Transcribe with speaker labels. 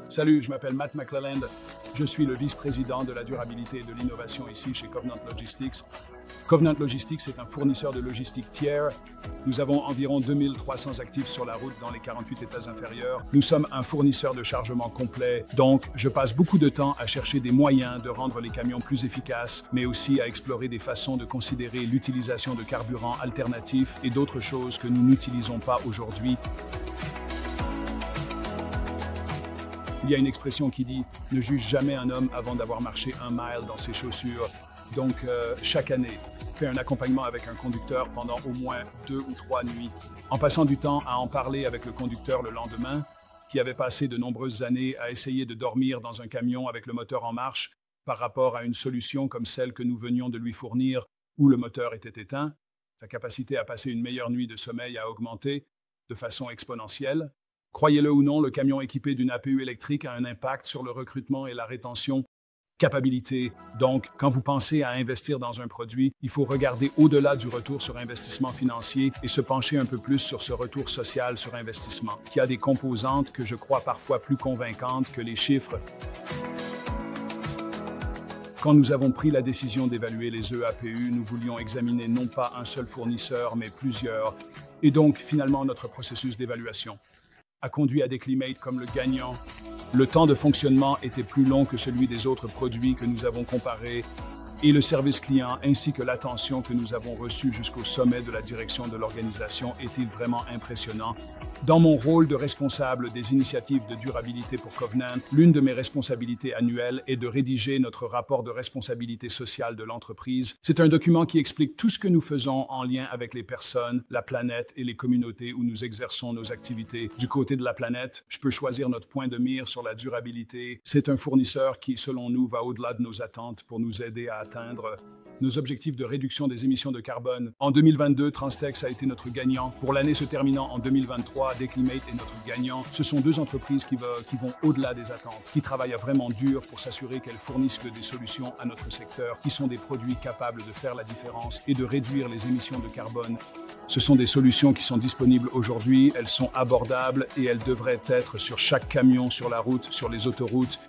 Speaker 1: Salut, je m'appelle Matt McClelland. Je suis le vice-président de la durabilité et de l'innovation ici chez Covenant Logistics. Covenant Logistics est un fournisseur de logistique tiers. Nous avons environ 2300 actifs sur la route dans les 48 États inférieurs. Nous sommes un fournisseur de chargement complet, donc je passe beaucoup de temps à chercher des moyens de rendre les camions plus efficaces, mais aussi à explorer des façons de considérer l'utilisation de carburants alternatifs et d'autres choses que nous n'utilisons pas aujourd'hui. Il y a une expression qui dit « Ne juge jamais un homme avant d'avoir marché 1 mile dans ses chaussures ». Donc, chaque année, fais un accompagnement avec un conducteur pendant au moins 2 ou 3 nuits. En passant du temps à en parler avec le conducteur le lendemain, qui avait passé de nombreuses années à essayer de dormir dans un camion avec le moteur en marche par rapport à une solution comme celle que nous venions de lui fournir où le moteur était éteint, sa capacité à passer une meilleure nuit de sommeil a augmenté de façon exponentielle. Croyez-le ou non, le camion équipé d'une APU électrique a un impact sur le recrutement et la rétention. Capabilité. Donc, quand vous pensez à investir dans un produit, il faut regarder au-delà du retour sur investissement financier et se pencher un peu plus sur ce retour social sur investissement, qui a des composantes que je crois parfois plus convaincantes que les chiffres. Quand nous avons pris la décision d'évaluer les EAPU, nous voulions examiner non pas un seul fournisseur, mais plusieurs, et donc finalement notre processus d'évaluation a conduit à des climates comme le gagnant. Le temps de fonctionnement était plus long que celui des autres produits que nous avons comparés et le service client ainsi que l'attention que nous avons reçue jusqu'au sommet de la direction de l'organisation était vraiment impressionnant. Dans mon rôle de responsable des initiatives de durabilité pour Covenant, l'une de mes responsabilités annuelles est de rédiger notre rapport de responsabilité sociale de l'entreprise. C'est un document qui explique tout ce que nous faisons en lien avec les personnes, la planète et les communautés où nous exerçons nos activités. Du côté de la planète, je peux choisir notre point de mire sur la durabilité. C'est un fournisseur qui, selon nous, va au-delà de nos attentes pour nous aider à atteindre nos objectifs de réduction des émissions de carbone. En 2022, Transtex a été notre gagnant. Pour l'année se terminant en 2023, Declimate est notre gagnant. Ce sont deux entreprises qui vont au-delà des attentes, qui travaillent vraiment dur pour s'assurer qu'elles fournissent des solutions à notre secteur, qui sont des produits capables de faire la différence et de réduire les émissions de carbone. Ce sont des solutions qui sont disponibles aujourd'hui, elles sont abordables et elles devraient être sur chaque camion sur la route, sur les autoroutes